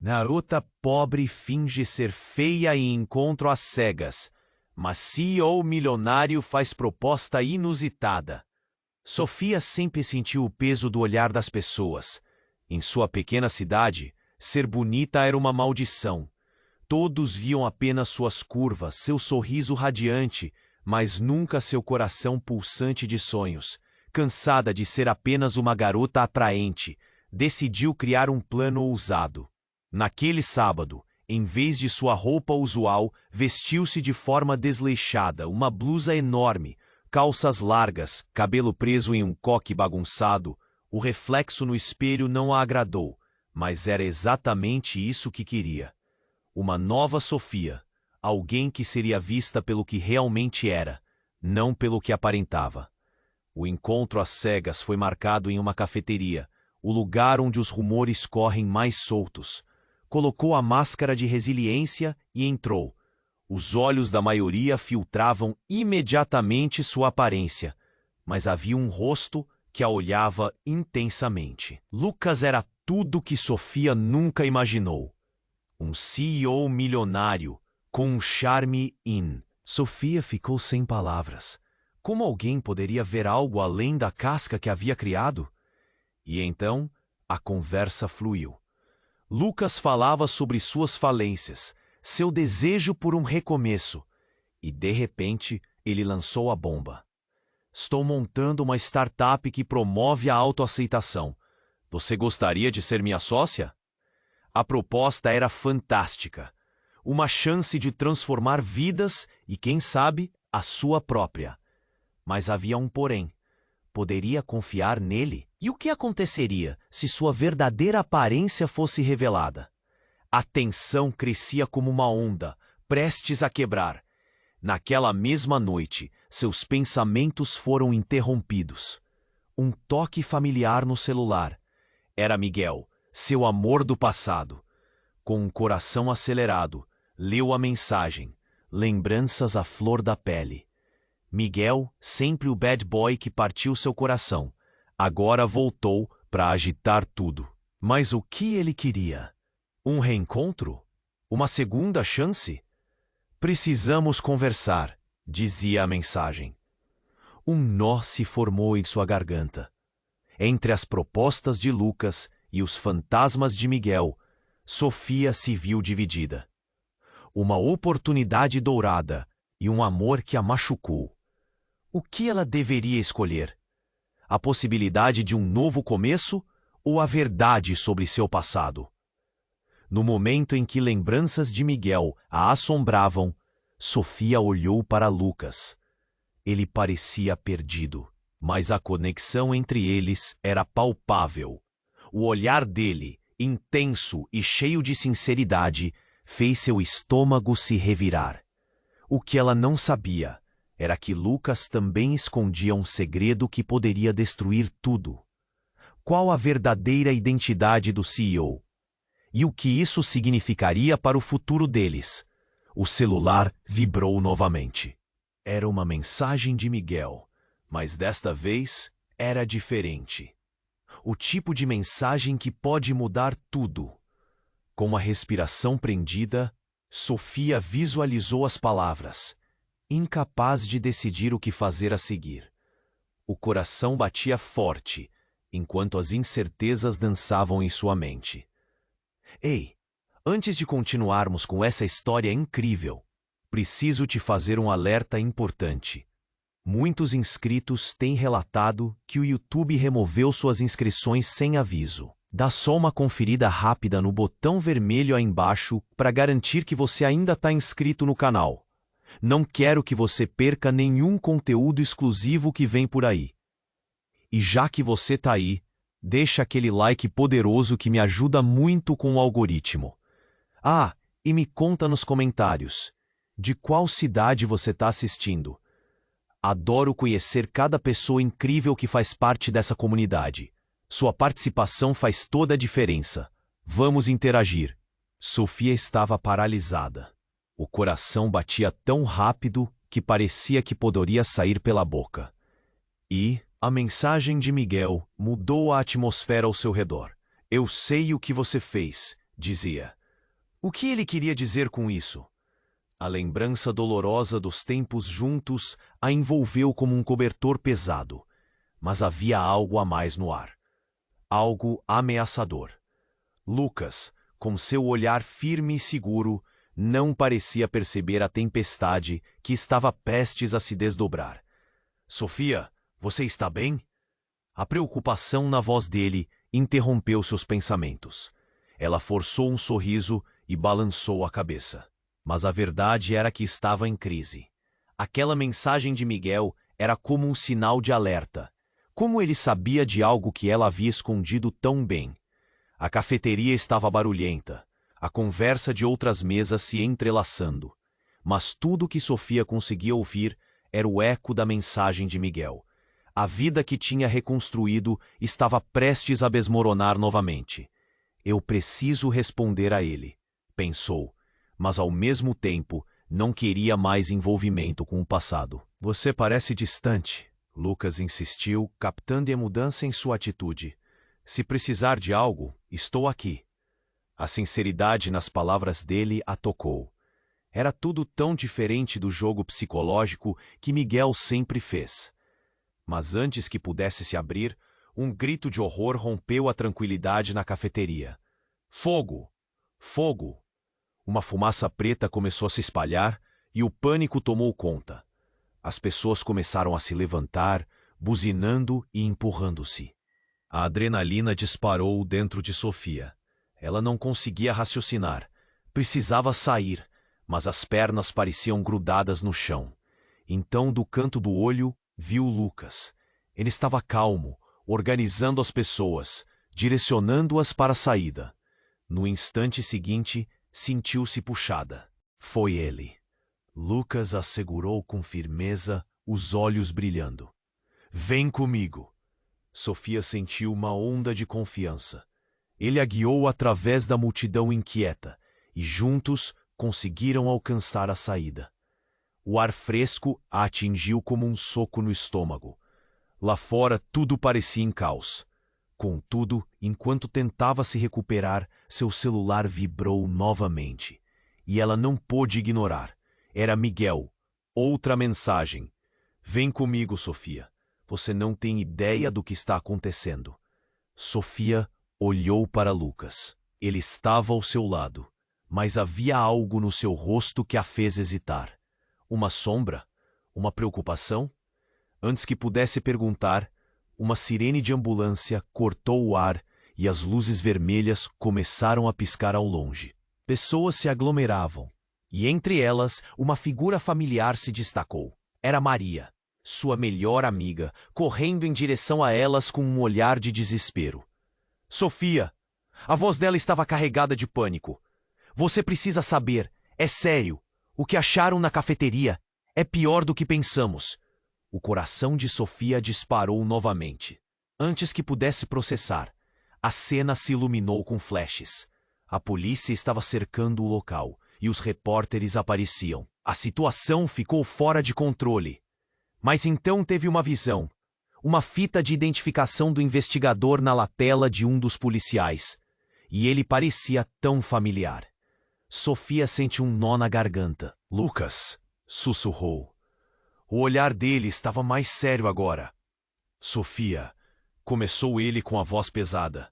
Garota pobre finge ser feia e encontra às cegas, mas CEO milionário faz proposta inusitada. Sofia sempre sentiu o peso do olhar das pessoas. Em sua pequena cidade, ser bonita era uma maldição. Todos viam apenas suas curvas, seu sorriso radiante, mas nunca seu coração pulsante de sonhos. Cansada de ser apenas uma garota atraente, decidiu criar um plano ousado. Naquele sábado, em vez de sua roupa usual, vestiu-se de forma desleixada, uma blusa enorme, calças largas, cabelo preso em um coque bagunçado. O reflexo no espelho não a agradou, mas era exatamente isso que queria. Uma nova Sofia, alguém que seria vista pelo que realmente era, não pelo que aparentava. O encontro às cegas foi marcado em uma cafeteria, o lugar onde os rumores correm mais soltos. Colocou a máscara de resiliência e entrou. Os olhos da maioria filtravam imediatamente sua aparência, mas havia um rosto que a olhava intensamente. Lucas era tudo que Sofia nunca imaginou. Um CEO milionário, com um charme in. Sofia ficou sem palavras. Como alguém poderia ver algo além da casca que havia criado? E então, a conversa fluiu. Lucas falava sobre suas falências, seu desejo por um recomeço. E, de repente, ele lançou a bomba. Estou montando uma startup que promove a autoaceitação. Você gostaria de ser minha sócia? A proposta era fantástica. Uma chance de transformar vidas e, quem sabe, a sua própria. Mas havia um porém. Poderia confiar nele? E o que aconteceria se sua verdadeira aparência fosse revelada? A tensão crescia como uma onda, prestes a quebrar. Naquela mesma noite, seus pensamentos foram interrompidos. Um toque familiar no celular. Era Miguel, seu amor do passado. Com um coração acelerado, leu a mensagem. Lembranças à flor da pele. Miguel, sempre o bad boy que partiu seu coração, agora voltou para agitar tudo. Mas o que ele queria? Um reencontro? Uma segunda chance? Precisamos conversar, dizia a mensagem. Um nó se formou em sua garganta. Entre as propostas de Lucas e os fantasmas de Miguel, Sofia se viu dividida. Uma oportunidade dourada e um amor que a machucou. O que ela deveria escolher? A possibilidade de um novo começo ou a verdade sobre seu passado? No momento em que lembranças de Miguel a assombravam, Sofia olhou para Lucas. Ele parecia perdido, mas a conexão entre eles era palpável. O olhar dele, intenso e cheio de sinceridade, fez seu estômago se revirar. O que ela não sabia era que Lucas também escondia um segredo que poderia destruir tudo. Qual a verdadeira identidade do CEO? E o que isso significaria para o futuro deles? O celular vibrou novamente. Era uma mensagem de Miguel, mas desta vez era diferente. O tipo de mensagem que pode mudar tudo. Com a respiração prendida, Sofia visualizou as palavras, incapaz de decidir o que fazer a seguir. O coração batia forte, enquanto as incertezas dançavam em sua mente. Ei, antes de continuarmos com essa história incrível, preciso te fazer um alerta importante. Muitos inscritos têm relatado que o YouTube removeu suas inscrições sem aviso. Dá só uma conferida rápida no botão vermelho aí embaixo para garantir que você ainda está inscrito no canal. Não quero que você perca nenhum conteúdo exclusivo que vem por aí. E já que você está aí, deixa aquele like poderoso que me ajuda muito com o algoritmo. Ah, e me conta nos comentários, de qual cidade você está assistindo? Adoro conhecer cada pessoa incrível que faz parte dessa comunidade. Sua participação faz toda a diferença. Vamos interagir. Sofia estava paralisada. O coração batia tão rápido que parecia que poderia sair pela boca. E a mensagem de Miguel mudou a atmosfera ao seu redor. Eu sei o que você fez, dizia. O que ele queria dizer com isso? A lembrança dolorosa dos tempos juntos a envolveu como um cobertor pesado, mas havia algo a mais no ar. Algo ameaçador. Lucas, com seu olhar firme e seguro, não parecia perceber a tempestade que estava prestes a se desdobrar. Sofia, você está bem? A preocupação na voz dele interrompeu seus pensamentos. Ela forçou um sorriso e balançou a cabeça. Mas a verdade era que estava em crise. Aquela mensagem de Miguel era como um sinal de alerta. Como ele sabia de algo que ela havia escondido tão bem? A cafeteria estava barulhenta, a conversa de outras mesas se entrelaçando. Mas tudo o que Sofia conseguia ouvir era o eco da mensagem de Miguel. A vida que tinha reconstruído estava prestes a desmoronar novamente. Eu preciso responder a ele, pensou, mas ao mesmo tempo não queria mais envolvimento com o passado. Você parece distante, Lucas insistiu, captando a mudança em sua atitude. Se precisar de algo, estou aqui. A sinceridade nas palavras dele a tocou. Era tudo tão diferente do jogo psicológico que Miguel sempre fez. Mas antes que pudesse se abrir, um grito de horror rompeu a tranquilidade na cafeteria. Fogo! Fogo! Uma fumaça preta começou a se espalhar e o pânico tomou conta. As pessoas começaram a se levantar, buzinando e empurrando-se. A adrenalina disparou dentro de Sofia. Ela não conseguia raciocinar. Precisava sair, mas as pernas pareciam grudadas no chão. Então, do canto do olho, viu Lucas. Ele estava calmo, organizando as pessoas, direcionando-as para a saída. No instante seguinte, sentiu-se puxada. Foi ele. Lucas a segurou com firmeza, os olhos brilhando. Vem comigo. Sofia sentiu uma onda de confiança. Ele a guiou através da multidão inquieta e juntos conseguiram alcançar a saída. O ar fresco a atingiu como um soco no estômago. Lá fora tudo parecia em caos. Contudo, enquanto tentava se recuperar, seu celular vibrou novamente. E ela não pôde ignorar. Era Miguel. Outra mensagem. Vem comigo, Sofia. Você não tem ideia do que está acontecendo. Sofia olhou para Lucas. Ele estava ao seu lado, mas havia algo no seu rosto que a fez hesitar. Uma sombra? Uma preocupação? Antes que pudesse perguntar, uma sirene de ambulância cortou o ar e as luzes vermelhas começaram a piscar ao longe. Pessoas se aglomeravam, e entre elas uma figura familiar se destacou. Era Maria, sua melhor amiga, correndo em direção a elas com um olhar de desespero. Sofia! A voz dela estava carregada de pânico. Você precisa saber, é sério. O que acharam na cafeteria é pior do que pensamos. O coração de Sofia disparou novamente. Antes que pudesse processar, a cena se iluminou com flashes. A polícia estava cercando o local e os repórteres apareciam. A situação ficou fora de controle. Mas então teve uma visão. Uma fita de identificação do investigador na lapela de um dos policiais. E ele parecia tão familiar. Sofia sente um nó na garganta. Lucas, sussurrou. O olhar dele estava mais sério agora. Sofia, começou ele com a voz pesada.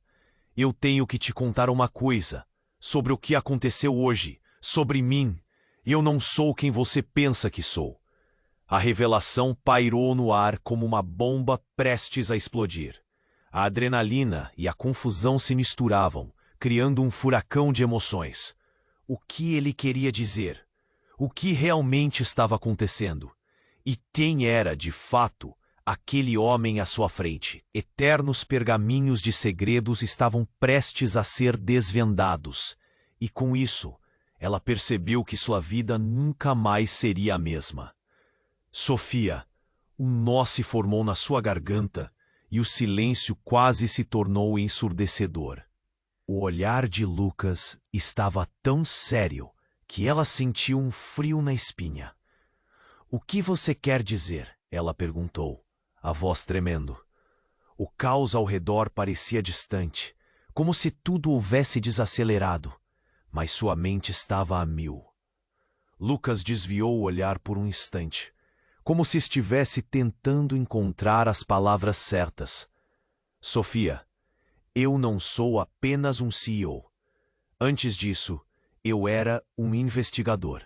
Eu tenho que te contar uma coisa. Sobre o que aconteceu hoje. Sobre mim. Eu não sou quem você pensa que sou. A revelação pairou no ar como uma bomba prestes a explodir. A adrenalina e a confusão se misturavam, criando um furacão de emoções. O que ele queria dizer? O que realmente estava acontecendo? E quem era, de fato, aquele homem à sua frente? Eternos pergaminhos de segredos estavam prestes a ser desvendados. E com isso, ela percebeu que sua vida nunca mais seria a mesma. Sofia, um nó se formou na sua garganta e o silêncio quase se tornou ensurdecedor. O olhar de Lucas estava tão sério que ela sentiu um frio na espinha. O que você quer dizer? Ela perguntou, a voz tremendo. O caos ao redor parecia distante, como se tudo houvesse desacelerado, mas sua mente estava a mil. Lucas desviou o olhar por um instante, como se estivesse tentando encontrar as palavras certas. Sofia, eu não sou apenas um CEO. Antes disso, eu era um investigador.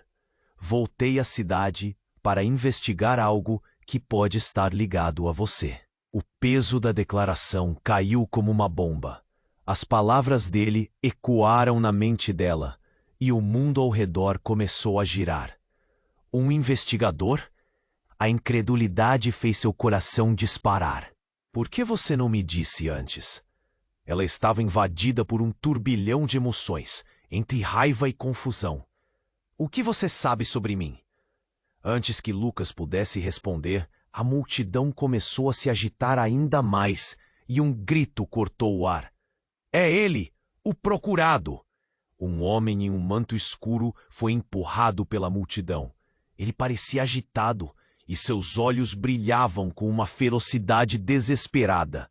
Voltei à cidade para investigar algo que pode estar ligado a você. O peso da declaração caiu como uma bomba. As palavras dele ecoaram na mente dela, e o mundo ao redor começou a girar. Um investigador? A incredulidade fez seu coração disparar. Por que você não me disse antes? Ela estava invadida por um turbilhão de emoções, entre raiva e confusão. O que você sabe sobre mim? Antes que Lucas pudesse responder, a multidão começou a se agitar ainda mais, e um grito cortou o ar. É ele, o procurado! Um homem em um manto escuro foi empurrado pela multidão. Ele parecia agitado, e seus olhos brilhavam com uma ferocidade desesperada.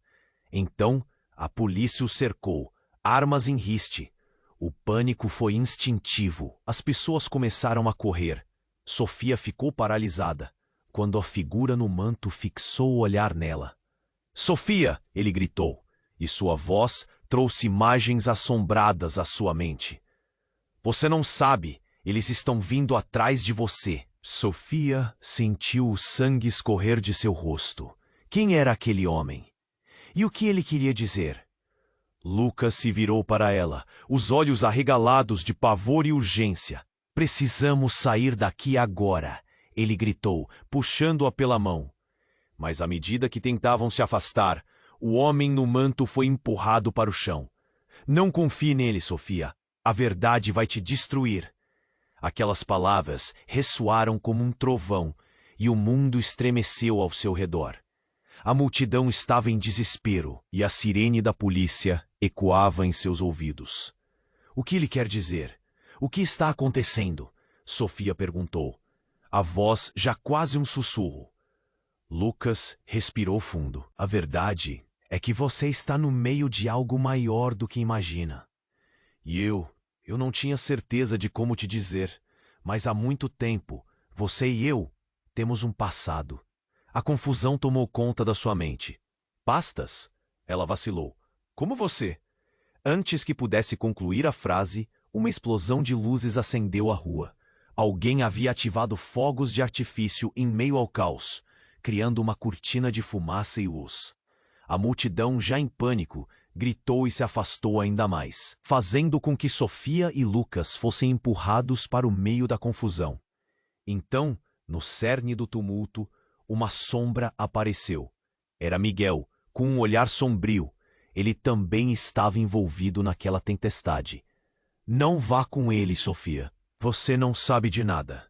Então, a polícia o cercou, armas em riste. O pânico foi instintivo. As pessoas começaram a correr. Sofia ficou paralisada, quando a figura no manto fixou o olhar nela. Sofia! Ele gritou, e sua voz trouxe imagens assombradas à sua mente. Você não sabe, eles estão vindo atrás de você. Sofia sentiu o sangue escorrer de seu rosto. Quem era aquele homem? E o que ele queria dizer? Lucas se virou para ela, os olhos arregalados de pavor e urgência. Precisamos sair daqui agora, ele gritou, puxando-a pela mão. Mas à medida que tentavam se afastar, o homem no manto foi empurrado para o chão. Não confie nele, Sofia. A verdade vai te destruir. Aquelas palavras ressoaram como um trovão, e o mundo estremeceu ao seu redor. A multidão estava em desespero, e a sirene da polícia ecoava em seus ouvidos. O que ele quer dizer? O que está acontecendo? Sofia perguntou. A voz já quase um sussurro. Lucas respirou fundo. A verdade é que você está no meio de algo maior do que imagina. E eu não tinha certeza de como te dizer, mas há muito tempo, você e eu temos um passado. A confusão tomou conta da sua mente. Pastas? Ela vacilou. Como você? Antes que pudesse concluir a frase, uma explosão de luzes acendeu a rua. Alguém havia ativado fogos de artifício em meio ao caos, criando uma cortina de fumaça e luz. A multidão, já em pânico, gritou e se afastou ainda mais, fazendo com que Sofia e Lucas fossem empurrados para o meio da confusão. Então, no cerne do tumulto, uma sombra apareceu. Era Miguel, com um olhar sombrio. Ele também estava envolvido naquela tempestade. Não vá com ele, Sofia. Você não sabe de nada.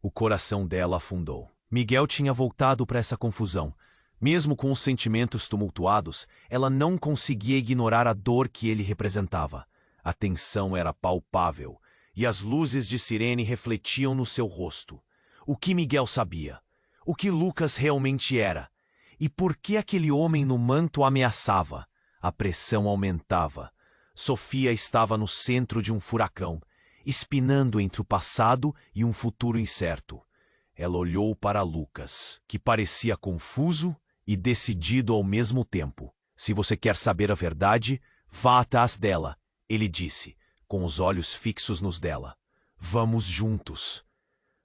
O coração dela afundou. Miguel tinha voltado para essa confusão. Mesmo com os sentimentos tumultuados, ela não conseguia ignorar a dor que ele representava. A tensão era palpável, e as luzes de sirene refletiam no seu rosto. O que Miguel sabia? O que Lucas realmente era? E por que aquele homem no manto ameaçava? A pressão aumentava. Sofia estava no centro de um furacão, espinando entre o passado e um futuro incerto. Ela olhou para Lucas, que parecia confuso e decidido ao mesmo tempo. Se você quer saber a verdade, vá atrás dela, ele disse, com os olhos fixos nos dela. Vamos juntos.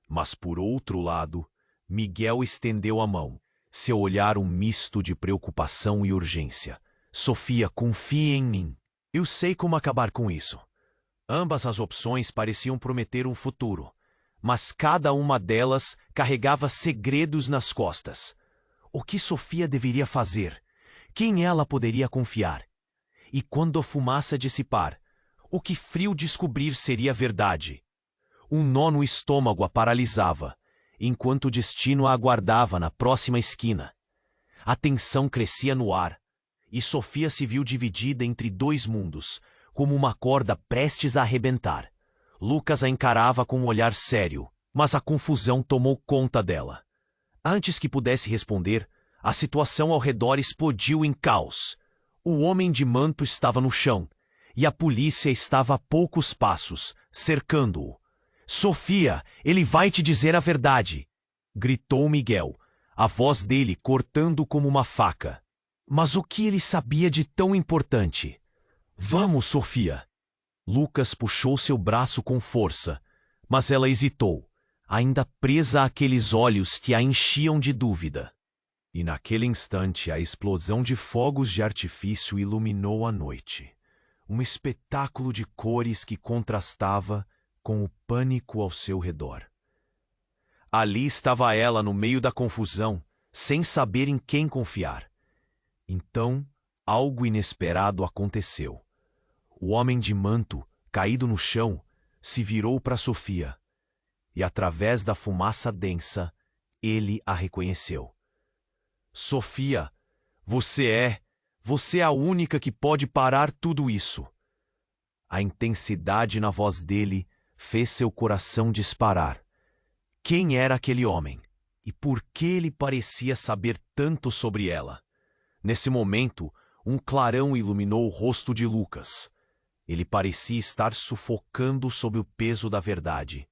Mas por outro lado, Miguel estendeu a mão, seu olhar um misto de preocupação e urgência. Sofia, confie em mim. Eu sei como acabar com isso. Ambas as opções pareciam prometer um futuro, mas cada uma delas carregava segredos nas costas. O que Sofia deveria fazer? Quem ela poderia confiar? E quando a fumaça dissipar, o que frio descobrir seria verdade? Um nó no estômago a paralisava, enquanto o destino a aguardava na próxima esquina. A tensão crescia no ar, e Sofia se viu dividida entre dois mundos, como uma corda prestes a arrebentar. Lucas a encarava com um olhar sério, mas a confusão tomou conta dela. Antes que pudesse responder, a situação ao redor explodiu em caos. O homem de manto estava no chão, e a polícia estava a poucos passos, cercando-o. Sofia, ele vai te dizer a verdade! Gritou Miguel, a voz dele cortando como uma faca. Mas o que ele sabia de tão importante? Vamos, Sofia! Lucas puxou seu braço com força, mas ela hesitou, ainda presa àqueles olhos que a enchiam de dúvida. E naquele instante a explosão de fogos de artifício iluminou a noite. Um espetáculo de cores que contrastava com o pânico ao seu redor. Ali estava ela no meio da confusão, sem saber em quem confiar. Então, algo inesperado aconteceu. O homem de manto, caído no chão, se virou para Sofia. E através da fumaça densa, ele a reconheceu. Sofia, você é a única que pode parar tudo isso. A intensidade na voz dele fez seu coração disparar. Quem era aquele homem? E por que ele parecia saber tanto sobre ela? Nesse momento, um clarão iluminou o rosto de Lucas. Ele parecia estar sufocando sob o peso da verdade.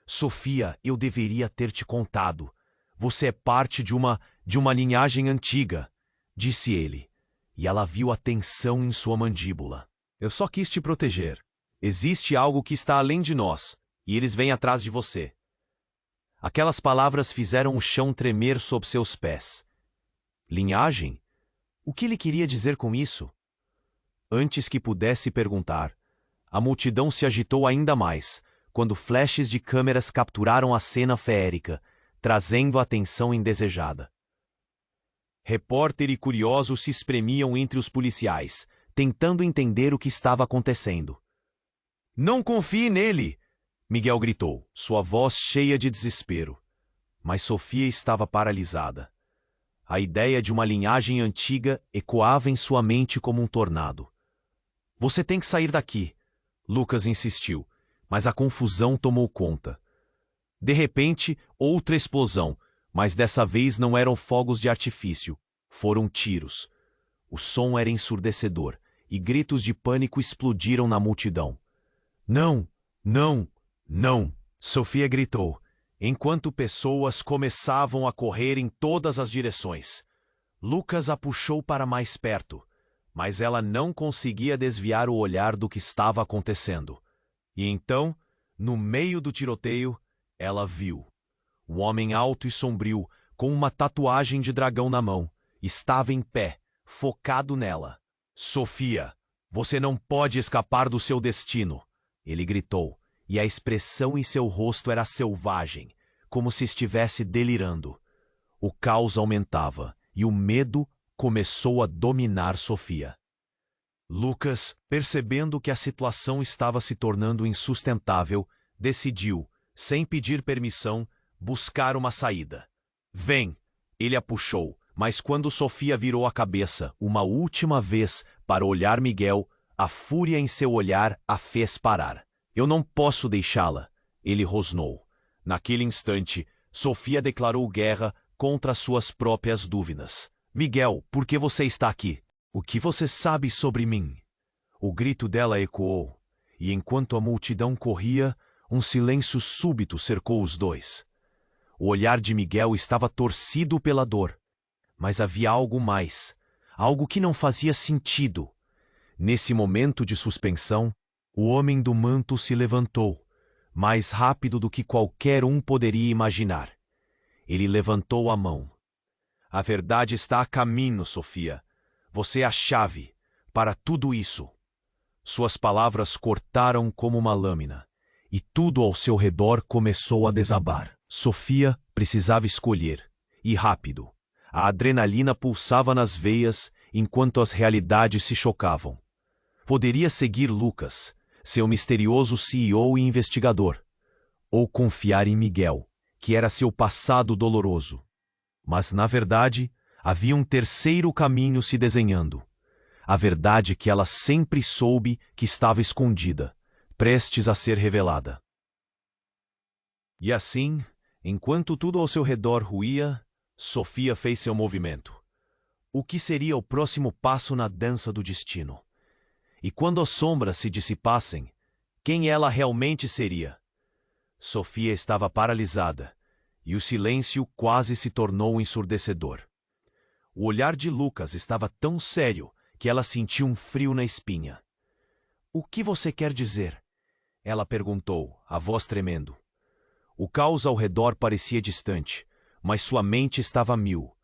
Sofia, eu deveria ter te contado. Você é parte de uma linhagem antiga, disse ele, e ela viu a tensão em sua mandíbula. Eu só quis te proteger. Existe algo que está além de nós, e eles vêm atrás de você. Aquelas palavras fizeram o chão tremer sob seus pés. Linhagem? O que ele queria dizer com isso? Antes que pudesse perguntar, a multidão se agitou ainda mais, quando flashes de câmeras capturaram a cena feérica, trazendo a atenção indesejada. Repórter e curioso se espremiam entre os policiais, tentando entender o que estava acontecendo. Não confie nele! Miguel gritou, sua voz cheia de desespero. Mas Sofia estava paralisada. A ideia de uma linhagem antiga ecoava em sua mente como um tornado. Você tem que sair daqui, Lucas insistiu, mas a confusão tomou conta. De repente, outra explosão, mas dessa vez não eram fogos de artifício, foram tiros. O som era ensurdecedor e gritos de pânico explodiram na multidão. Não! Não! Não! Sofia gritou, enquanto pessoas começavam a correr em todas as direções. Lucas a puxou para mais perto, mas ela não conseguia desviar o olhar do que estava acontecendo. E então, no meio do tiroteio, ela viu. Um homem alto e sombrio, com uma tatuagem de dragão na mão, estava em pé, focado nela. Sofia, você não pode escapar do seu destino, ele gritou, e a expressão em seu rosto era selvagem, como se estivesse delirando. O caos aumentava, e o medo começou a dominar Sofia. Lucas, percebendo que a situação estava se tornando insustentável, decidiu, sem pedir permissão, buscar uma saída. Vem! Ele a puxou, mas quando Sofia virou a cabeça uma última vez para olhar Miguel, a fúria em seu olhar a fez parar. Eu não posso deixá-la, ele rosnou. Naquele instante, Sofia declarou guerra contra suas próprias dúvidas. Miguel, por que você está aqui? O que você sabe sobre mim? O grito dela ecoou, e enquanto a multidão corria, um silêncio súbito cercou os dois. O olhar de Miguel estava torcido pela dor, mas havia algo mais, algo que não fazia sentido. Nesse momento de suspensão, o homem do manto se levantou, mais rápido do que qualquer um poderia imaginar. Ele levantou a mão. A verdade está a caminho, Sofia. Você é a chave para tudo isso. Suas palavras cortaram como uma lâmina, e tudo ao seu redor começou a desabar. Sofia precisava escolher, e rápido. A adrenalina pulsava nas veias enquanto as realidades se chocavam. Poderia seguir Lucas, seu misterioso CEO e investigador, ou confiar em Miguel, que era seu passado doloroso. Mas, na verdade, havia um terceiro caminho se desenhando. A verdade que ela sempre soube que estava escondida, prestes a ser revelada. E assim, enquanto tudo ao seu redor ruía, Sofia fez seu movimento. O que seria o próximo passo na dança do destino? E quando as sombras se dissipassem, quem ela realmente seria? Sofia estava paralisada, e o silêncio quase se tornou ensurdecedor. O olhar de Lucas estava tão sério que ela sentiu um frio na espinha. "O que você quer dizer?" ela perguntou, a voz tremendo. O caos ao redor parecia distante, mas sua mente estava a mil.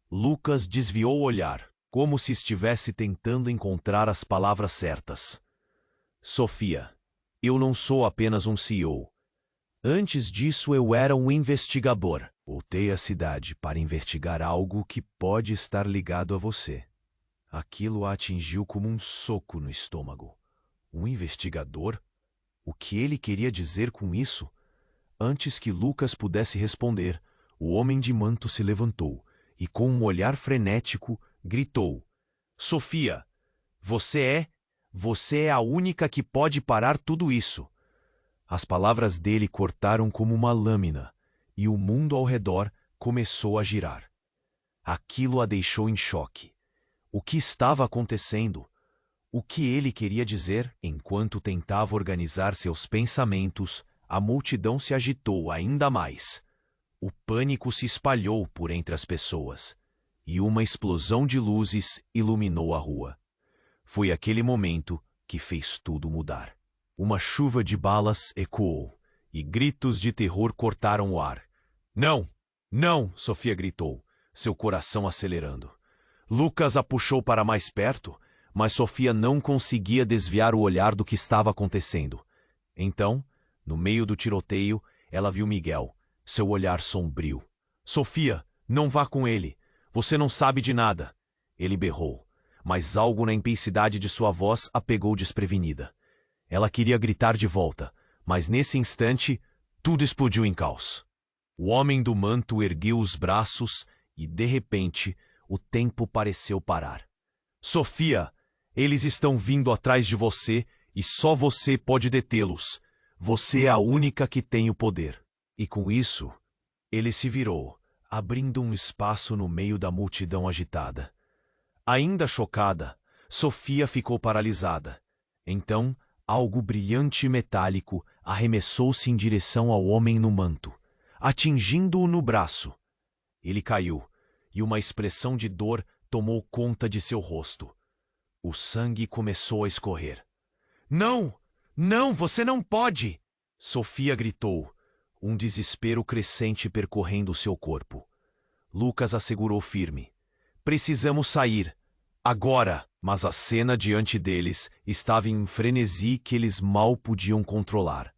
Lucas desviou o olhar, como se estivesse tentando encontrar as palavras certas. "Sofia, eu não sou apenas um CEO. Antes disso eu era um investigador. Voltei à cidade para investigar algo que pode estar ligado a você." Aquilo a atingiu como um soco no estômago. Um investigador? O que ele queria dizer com isso? Antes que Lucas pudesse responder, o homem de manto se levantou e, com um olhar frenético, gritou: "Sofia, você é a única que pode parar tudo isso." As palavras dele cortaram como uma lâmina, e o mundo ao redor começou a girar. Aquilo a deixou em choque. O que estava acontecendo? O que ele queria dizer? Enquanto tentava organizar seus pensamentos, a multidão se agitou ainda mais. O pânico se espalhou por entre as pessoas, e uma explosão de luzes iluminou a rua. Foi aquele momento que fez tudo mudar. Uma chuva de balas ecoou, e gritos de terror cortaram o ar. "Não! Não!" Sofia gritou, seu coração acelerando. Lucas a puxou para mais perto, mas Sofia não conseguia desviar o olhar do que estava acontecendo. Então, no meio do tiroteio, ela viu Miguel, seu olhar sombrio. "Sofia, não vá com ele. Você não sabe de nada." Ele berrou, mas algo na intensidade de sua voz a pegou desprevenida. Ela queria gritar de volta, mas nesse instante, tudo explodiu em caos. O homem do manto ergueu os braços e, de repente, o tempo pareceu parar. "Sofia, eles estão vindo atrás de você e só você pode detê-los. Você é a única que tem o poder." E com isso, ele se virou, abrindo um espaço no meio da multidão agitada. Ainda chocada, Sofia ficou paralisada. Então, algo brilhante e metálico arremessou-se em direção ao homem no manto, atingindo-o no braço. Ele caiu, e uma expressão de dor tomou conta de seu rosto. O sangue começou a escorrer. "Não! Não, você não pode!" Sofia gritou, um desespero crescente percorrendo seu corpo. Lucas a segurou firme. "Precisamos sair. Agora!" Mas a cena diante deles estava em um frenesi que eles mal podiam controlar.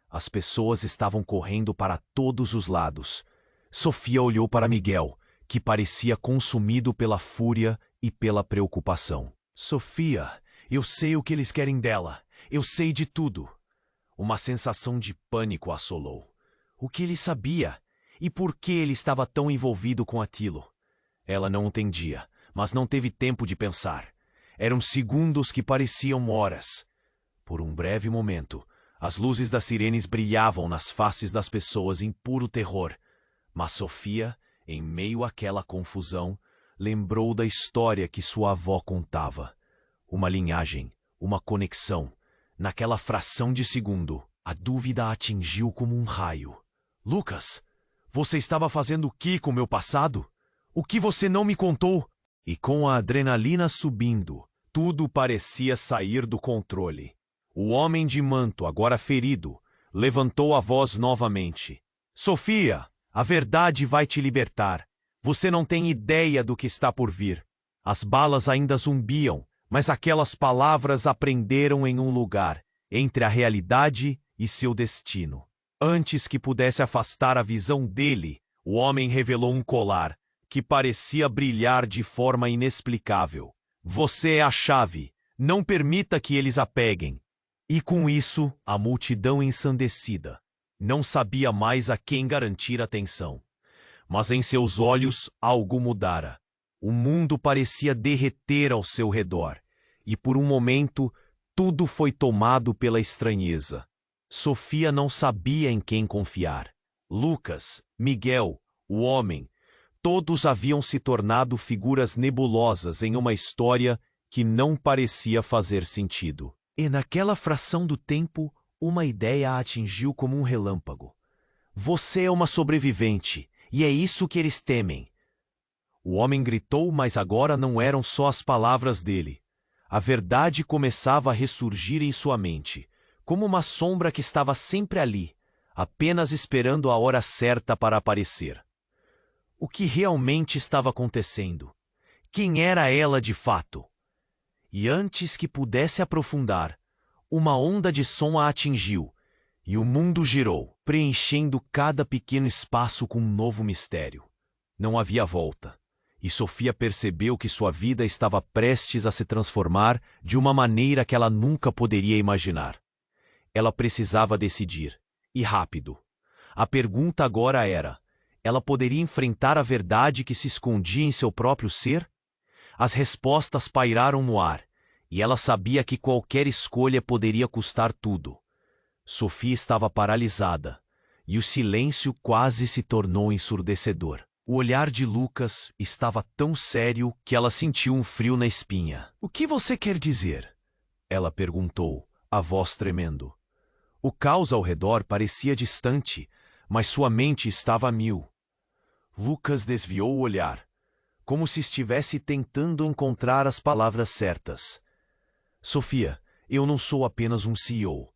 As pessoas estavam correndo para todos os lados. Sofia olhou para Miguel, que parecia consumido pela fúria e pela preocupação. "Sofia, eu sei o que eles querem dela. Eu sei de tudo." Uma sensação de pânico a assolou. O que ele sabia? E por que ele estava tão envolvido com aquilo? Ela não entendia, mas não teve tempo de pensar. Eram segundos que pareciam horas. Por um breve momento, as luzes das sirenes brilhavam nas faces das pessoas em puro terror. Mas Sofia, em meio àquela confusão, lembrou da história que sua avó contava. Uma linhagem, uma conexão. Naquela fração de segundo, a dúvida a atingiu como um raio. "Lucas, você estava fazendo o que com meu passado? O que você não me contou?" E com a adrenalina subindo, tudo parecia sair do controle. O homem de manto, agora ferido, levantou a voz novamente. "Sofia, a verdade vai te libertar. Você não tem ideia do que está por vir." As balas ainda zumbiam, mas aquelas palavras a prenderam em um lugar, entre a realidade e seu destino. Antes que pudesse afastar a visão dele, o homem revelou um colar, que parecia brilhar de forma inexplicável. "Você é a chave. Não permita que eles a peguem." E com isso, a multidão ensandecida não sabia mais a quem garantir atenção. Mas em seus olhos algo mudara. O mundo parecia derreter ao seu redor, e por um momento tudo foi tomado pela estranheza. Sofia não sabia em quem confiar. Lucas, Miguel, o homem, todos haviam se tornado figuras nebulosas em uma história que não parecia fazer sentido. E naquela fração do tempo, uma ideia a atingiu como um relâmpago. Você é uma sobrevivente, e é isso que eles temem. O homem gritou, mas agora não eram só as palavras dele. A verdade começava a ressurgir em sua mente, como uma sombra que estava sempre ali, apenas esperando a hora certa para aparecer. O que realmente estava acontecendo? Quem era ela de fato? E antes que pudesse aprofundar, uma onda de som a atingiu, e o mundo girou, preenchendo cada pequeno espaço com um novo mistério. Não havia volta, e Sofia percebeu que sua vida estava prestes a se transformar de uma maneira que ela nunca poderia imaginar. Ela precisava decidir, e rápido. A pergunta agora era: ela poderia enfrentar a verdade que se escondia em seu próprio ser? As respostas pairaram no ar, e ela sabia que qualquer escolha poderia custar tudo. Sofia estava paralisada, e o silêncio quase se tornou ensurdecedor. O olhar de Lucas estava tão sério que ela sentiu um frio na espinha. "O que você quer dizer?" ela perguntou, a voz tremendo. O caos ao redor parecia distante, mas sua mente estava a mil. Lucas desviou o olhar, como se estivesse tentando encontrar as palavras certas. "Sofia, eu não sou apenas um CEO.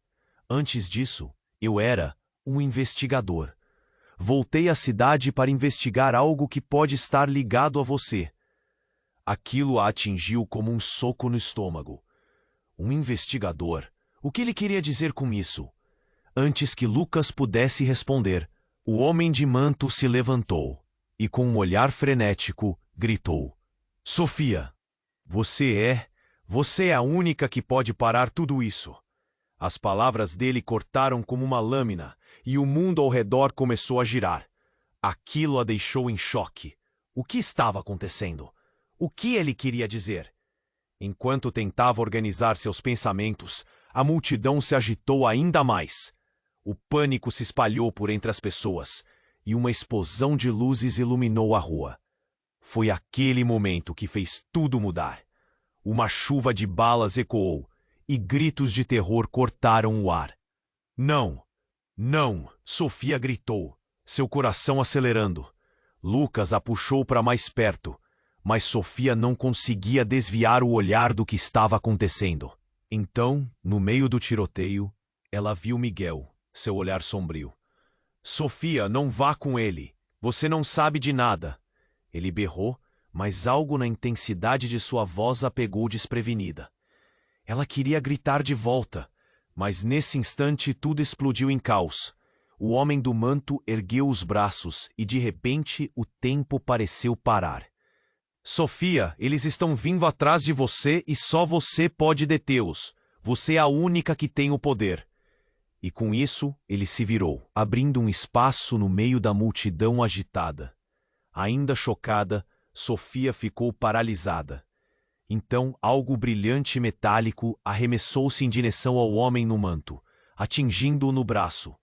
Antes disso, eu era um investigador. Voltei à cidade para investigar algo que pode estar ligado a você." Aquilo a atingiu como um soco no estômago. Um investigador? O que ele queria dizer com isso? Antes que Lucas pudesse responder, o homem de manto se levantou e, com um olhar frenético, gritou: "Sofia, você é a única que pode parar tudo isso." As palavras dele cortaram como uma lâmina e o mundo ao redor começou a girar. Aquilo a deixou em choque. O que estava acontecendo? O que ele queria dizer? Enquanto tentava organizar seus pensamentos, a multidão se agitou ainda mais. O pânico se espalhou por entre as pessoas e uma explosão de luzes iluminou a rua. Foi aquele momento que fez tudo mudar. Uma chuva de balas ecoou e gritos de terror cortaram o ar. "Não! Não!" Sofia gritou, seu coração acelerando. Lucas a puxou para mais perto, mas Sofia não conseguia desviar o olhar do que estava acontecendo. Então, no meio do tiroteio, ela viu Miguel, seu olhar sombrio. "Sofia, não vá com ele. Você não sabe de nada." Ele berrou, mas algo na intensidade de sua voz a pegou desprevenida. Ela queria gritar de volta, mas nesse instante tudo explodiu em caos. O homem do manto ergueu os braços e de repente o tempo pareceu parar. "Sofia, eles estão vindo atrás de você e só você pode detê-los. Você é a única que tem o poder." E com isso, ele se virou, abrindo um espaço no meio da multidão agitada. Ainda chocada, Sofia ficou paralisada. Então, algo brilhante e metálico arremessou-se em direção ao homem no manto, atingindo-o no braço.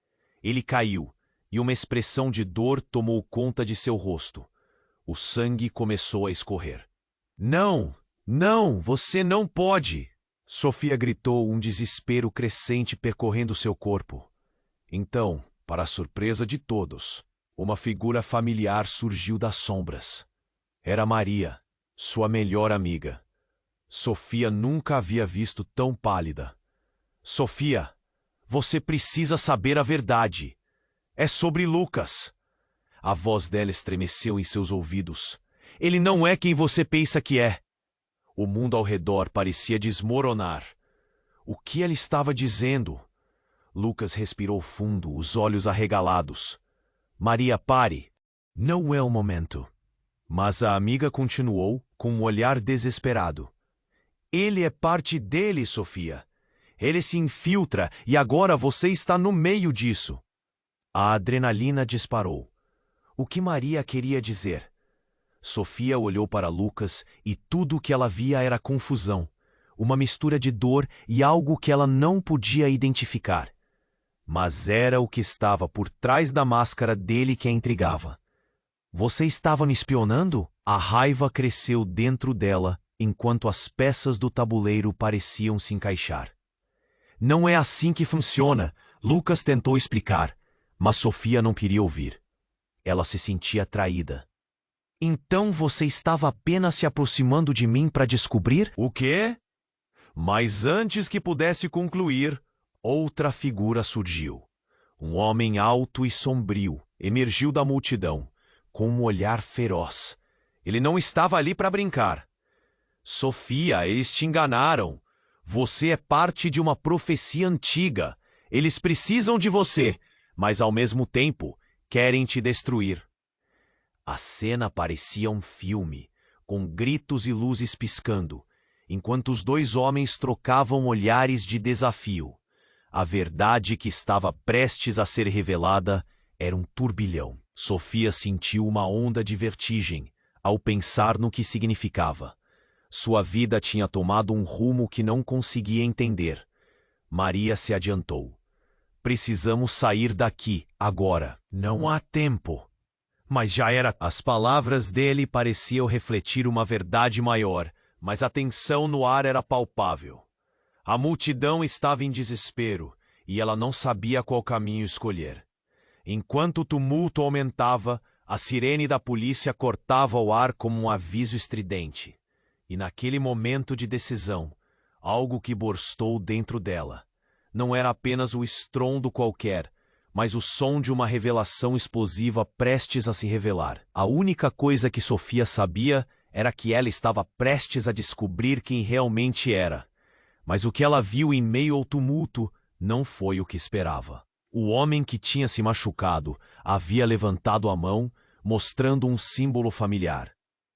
Ele caiu, e uma expressão de dor tomou conta de seu rosto. O sangue começou a escorrer. "Não! Não! Você não pode!" Sofia gritou, um desespero crescente percorrendo seu corpo. Então, para a surpresa de todos, uma figura familiar surgiu das sombras. Era Maria, sua melhor amiga. Sofia nunca havia visto tão pálida. "Sofia, você precisa saber a verdade. É sobre Lucas." A voz dela estremeceu em seus ouvidos. "Ele não é quem você pensa que é." O mundo ao redor parecia desmoronar. O que ela estava dizendo? Lucas respirou fundo, os olhos arregalados. "Maria, pare. Não é o momento." Mas a amiga continuou, com um olhar desesperado. "Ele é parte dele, Sofia. Ele se infiltra e agora você está no meio disso." A adrenalina disparou. O que Maria queria dizer? Sofia olhou para Lucas e tudo o que ela via era confusão, uma mistura de dor e algo que ela não podia identificar. Mas era o que estava por trás da máscara dele que a intrigava. "Você estava me espionando?" A raiva cresceu dentro dela, enquanto as peças do tabuleiro pareciam se encaixar. Não é assim que funciona, Lucas tentou explicar, mas Sofia não queria ouvir. Ela se sentia traída. Então você estava apenas se aproximando de mim para descobrir? O quê? Mas antes que pudesse concluir, outra figura surgiu. Um homem alto e sombrio emergiu da multidão, com um olhar feroz. Ele não estava ali para brincar. Sofia, eles te enganaram. Você é parte de uma profecia antiga. Eles precisam de você, mas ao mesmo tempo querem te destruir. A cena parecia um filme, com gritos e luzes piscando, enquanto os dois homens trocavam olhares de desafio. A verdade que estava prestes a ser revelada era um turbilhão. Sofia sentiu uma onda de vertigem ao pensar no que significava. Sua vida tinha tomado um rumo que não conseguia entender. Maria se adiantou. Precisamos sair daqui, agora. Não há tempo. Mas já era. As palavras dele pareciam refletir uma verdade maior, mas a tensão no ar era palpável. A multidão estava em desespero, e ela não sabia qual caminho escolher. Enquanto o tumulto aumentava, a sirene da polícia cortava o ar como um aviso estridente. E naquele momento de decisão, algo que borstou dentro dela. Não era apenas o estrondo qualquer, mas o som de uma revelação explosiva prestes a se revelar. A única coisa que Sofia sabia era que ela estava prestes a descobrir quem realmente era. Mas o que ela viu em meio ao tumulto não foi o que esperava. O homem que tinha se machucado havia levantado a mão, mostrando um símbolo familiar.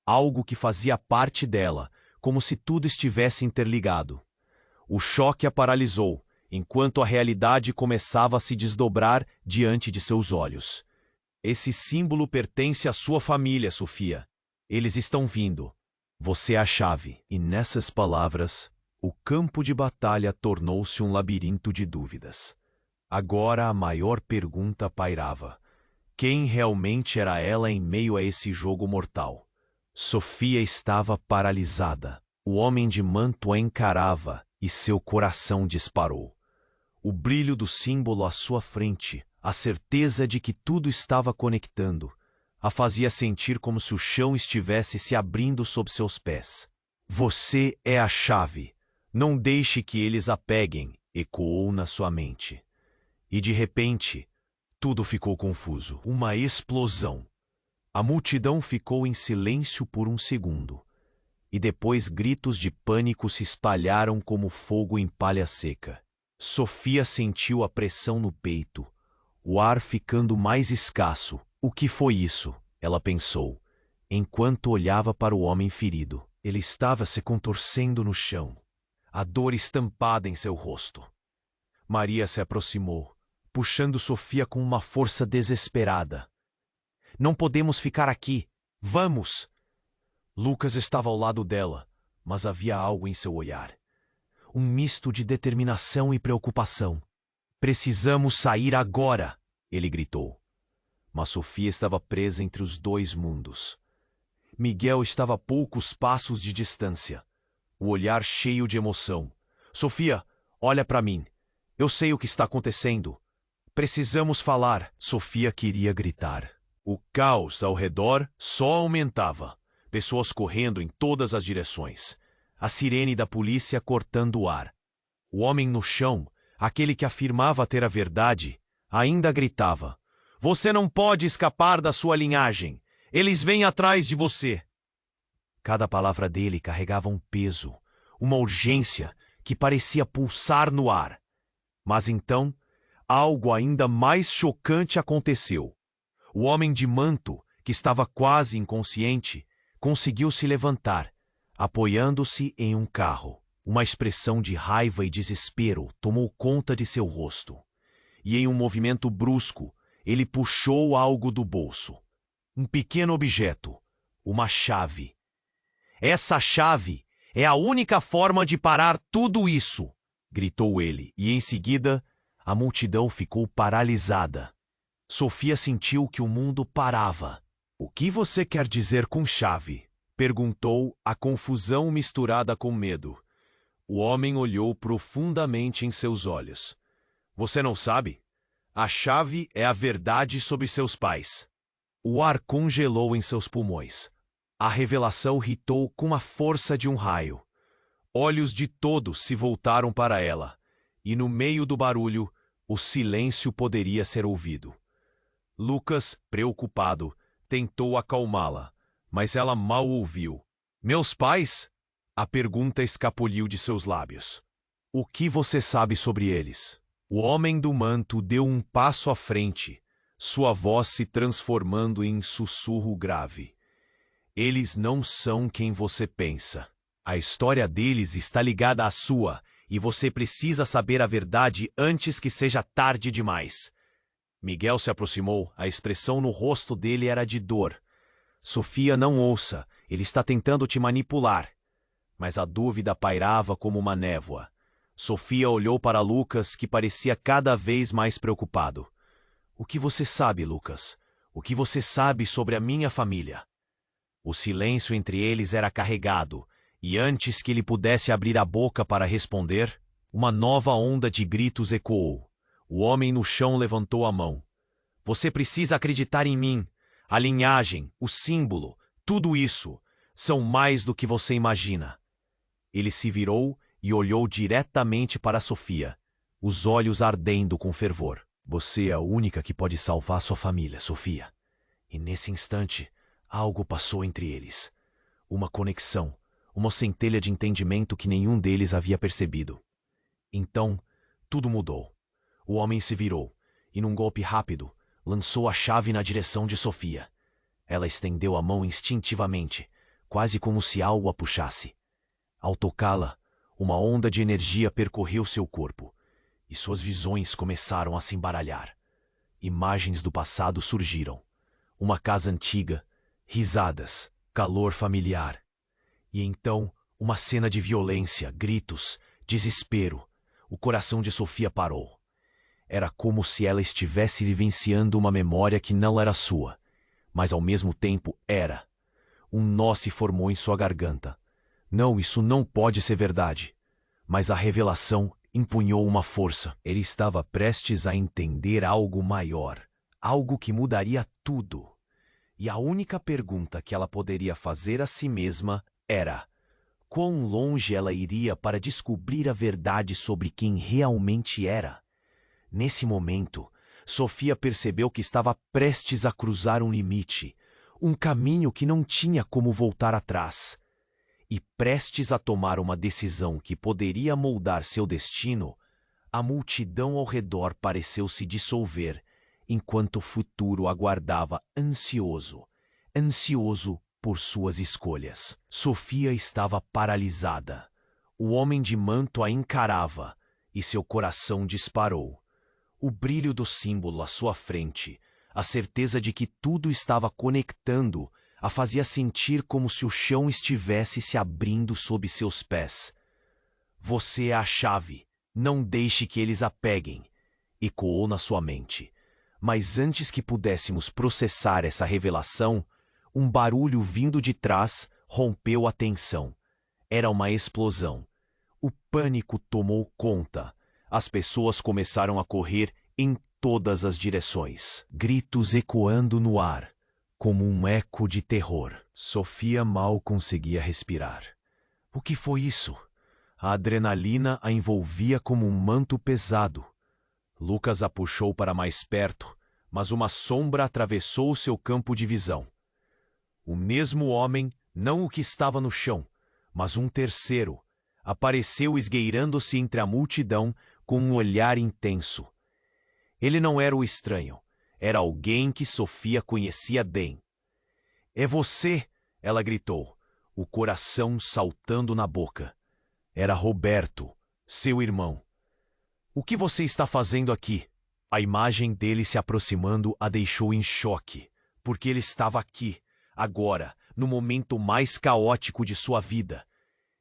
Algo que fazia parte dela, como se tudo estivesse interligado. O choque a paralisou, enquanto a realidade começava a se desdobrar diante de seus olhos. Esse símbolo pertence à sua família, Sofia. Eles estão vindo. Você é a chave. E nessas palavras, o campo de batalha tornou-se um labirinto de dúvidas. Agora a maior pergunta pairava. Quem realmente era ela em meio a esse jogo mortal? Sofia estava paralisada. O homem de manto a encarava e seu coração disparou. O brilho do símbolo à sua frente, a certeza de que tudo estava conectando, a fazia sentir como se o chão estivesse se abrindo sob seus pés. Você é a chave. Não deixe que eles a peguem, ecoou na sua mente. E de repente, tudo ficou confuso. Uma explosão. A multidão ficou em silêncio por um segundo. E depois gritos de pânico se espalharam como fogo em palha seca. Sofia sentiu a pressão no peito, o ar ficando mais escasso. O que foi isso? Ela pensou, enquanto olhava para o homem ferido. Ele estava se contorcendo no chão, a dor estampada em seu rosto. Maria se aproximou, puxando Sofia com uma força desesperada. Não podemos ficar aqui. Vamos! Lucas estava ao lado dela, mas havia algo em seu olhar. Um misto de determinação e preocupação. Precisamos sair agora! Ele gritou. Mas Sofia estava presa entre os dois mundos. Miguel estava a poucos passos de distância, o olhar cheio de emoção. Sofia, olha para mim. Eu sei o que está acontecendo. Precisamos falar. Sofia queria gritar. O caos ao redor só aumentava. Pessoas correndo em todas as direções. A sirene da polícia cortando o ar. O homem no chão, aquele que afirmava ter a verdade, ainda gritava. Você não pode escapar da sua linhagem. Eles vêm atrás de você. Cada palavra dele carregava um peso, uma urgência que parecia pulsar no ar. Mas então, algo ainda mais chocante aconteceu. O homem de manto, que estava quase inconsciente, conseguiu se levantar, apoiando-se em um carro. Uma expressão de raiva e desespero tomou conta de seu rosto. E em um movimento brusco, ele puxou algo do bolso. Um pequeno objeto, uma chave. Essa chave é a única forma de parar tudo isso, gritou ele, e em seguida, a multidão ficou paralisada. Sofia sentiu que o mundo parava. O que você quer dizer com chave? Perguntou, a confusão misturada com medo. O homem olhou profundamente em seus olhos. Você não sabe? A chave é a verdade sobre seus pais. O ar congelou em seus pulmões. A revelação irritou com a força de um raio. Olhos de todos se voltaram para ela, e no meio do barulho, o silêncio poderia ser ouvido. Lucas, preocupado, tentou acalmá-la, mas ela mal ouviu. Meus pais? A pergunta escapuliu de seus lábios. O que você sabe sobre eles? O homem do manto deu um passo à frente, sua voz se transformando em sussurro grave. Eles não são quem você pensa. A história deles está ligada à sua, e você precisa saber a verdade antes que seja tarde demais. Miguel se aproximou, a expressão no rosto dele era de dor. Sofia, não ouça, ele está tentando te manipular. Mas a dúvida pairava como uma névoa. Sofia olhou para Lucas, que parecia cada vez mais preocupado. O que você sabe, Lucas? O que você sabe sobre a minha família? O silêncio entre eles era carregado, e antes que ele pudesse abrir a boca para responder, uma nova onda de gritos ecoou. O homem no chão levantou a mão. Você precisa acreditar em mim. A linhagem, o símbolo, tudo isso são mais do que você imagina. Ele se virou e olhou diretamente para Sofia, os olhos ardendo com fervor. Você é a única que pode salvar sua família, Sofia. E nesse instante, algo passou entre eles. Uma conexão, uma centelha de entendimento que nenhum deles havia percebido. Então, tudo mudou. O homem se virou, e num golpe rápido, lançou a chave na direção de Sofia. Ela estendeu a mão instintivamente, quase como se algo a puxasse. Ao tocá-la, uma onda de energia percorreu seu corpo, e suas visões começaram a se embaralhar. Imagens do passado surgiram. Uma casa antiga, risadas, calor familiar. E então, uma cena de violência, gritos, desespero. O coração de Sofia parou. Era como se ela estivesse vivenciando uma memória que não era sua, mas ao mesmo tempo era. Um nó se formou em sua garganta. Não, isso não pode ser verdade. Mas a revelação empunhou uma força. Ele estava prestes a entender algo maior, algo que mudaria tudo. E a única pergunta que ela poderia fazer a si mesma era: quão longe ela iria para descobrir a verdade sobre quem realmente era? Nesse momento, Sofia percebeu que estava prestes a cruzar um limite, um caminho que não tinha como voltar atrás. E prestes a tomar uma decisão que poderia moldar seu destino, a multidão ao redor pareceu se dissolver, enquanto o futuro aguardava ansioso por suas escolhas. Sofia estava paralisada. O homem de manto a encarava, e seu coração disparou. O brilho do símbolo à sua frente, a certeza de que tudo estava conectando, a fazia sentir como se o chão estivesse se abrindo sob seus pés. Você é a chave, não deixe que eles a peguem, ecoou na sua mente. Mas antes que pudéssemos processar essa revelação, um barulho vindo de trás rompeu a tensão. Era uma explosão. O pânico tomou conta. As pessoas começaram a correr em todas as direções. Gritos ecoando no ar, como um eco de terror. Sofia mal conseguia respirar. O que foi isso? A adrenalina a envolvia como um manto pesado. Lucas a puxou para mais perto, mas uma sombra atravessou seu campo de visão. O mesmo homem, não o que estava no chão, mas um terceiro, apareceu esgueirando-se entre a multidão com um olhar intenso. Ele não era o estranho, era alguém que Sofia conhecia bem. É você, ela gritou, o coração saltando na boca. Era Roberto, seu irmão. O que você está fazendo aqui? A imagem dele se aproximando a deixou em choque, porque ele estava aqui, agora, no momento mais caótico de sua vida.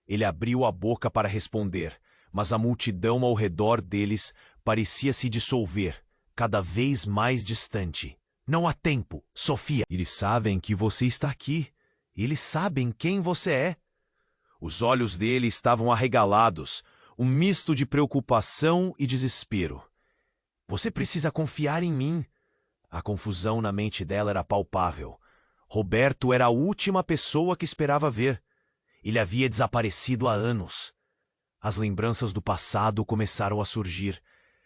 Ele abriu a boca para responder, mas a multidão ao redor deles parecia se dissolver, cada vez mais distante. Não há tempo, Sofia. Eles sabem que você está aqui, Eles sabem quem você é. Os olhos dele estavam arregalados, um misto de preocupação e desespero. Você precisa confiar em mim. A confusão na mente dela era palpável. Roberto era a última pessoa que esperava ver. Ele havia desaparecido há anos. As lembranças do passado começaram a surgir,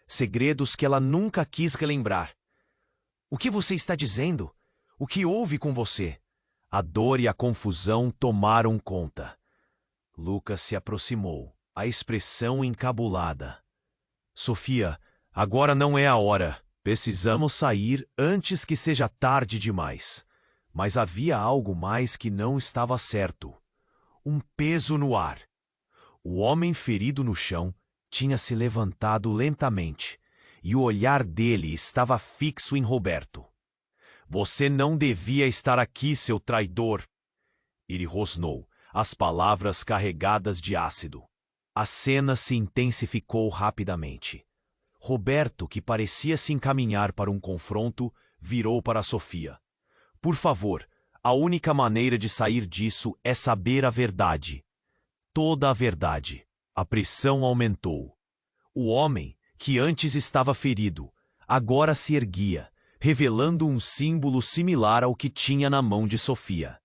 segredos que ela nunca quis relembrar. O que você está dizendo? O que houve com você? A dor e a confusão tomaram conta. Lucas se aproximou, a expressão encabulada. Sofia, agora não é a hora. Precisamos sair antes que seja tarde demais. Mas havia algo mais que não estava certo. Um peso no ar. O homem ferido no chão tinha se levantado lentamente, e o olhar dele estava fixo em Roberto. Você não devia estar aqui, seu traidor. Ele rosnou, as palavras carregadas de ácido. A cena se intensificou rapidamente. Roberto, que parecia se encaminhar para um confronto, virou para Sofia. Por favor, a única maneira de sair disso é saber a verdade. Toda a verdade. A pressão aumentou. O homem, que antes estava ferido, agora se erguia, revelando um símbolo similar ao que tinha na mão de Sofia.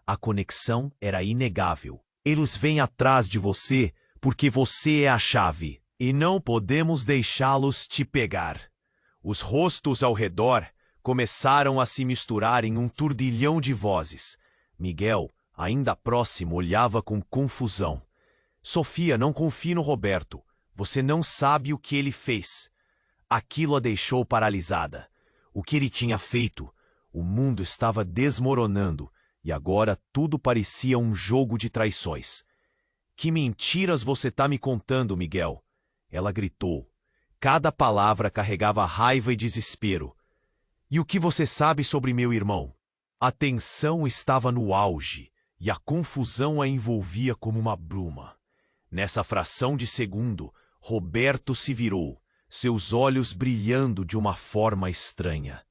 A conexão era inegável. Eles vêm atrás de você porque você é a chave, e não podemos deixá-los te pegar. Os rostos ao redor começaram a se misturar em um turbilhão de vozes. Miguel, ainda próximo, olhava com confusão. Sofia, não confie no Roberto. Você não sabe o que ele fez. Aquilo a deixou paralisada. O que ele tinha feito? O mundo estava desmoronando e agora tudo parecia um jogo de traições. Que mentiras você está me contando, Miguel? Ela gritou. Cada palavra carregava raiva e desespero. E o que você sabe sobre meu irmão? A tensão estava no auge e a confusão a envolvia como uma bruma. Nessa fração de segundo, Roberto se virou, seus olhos brilhando de uma forma estranha.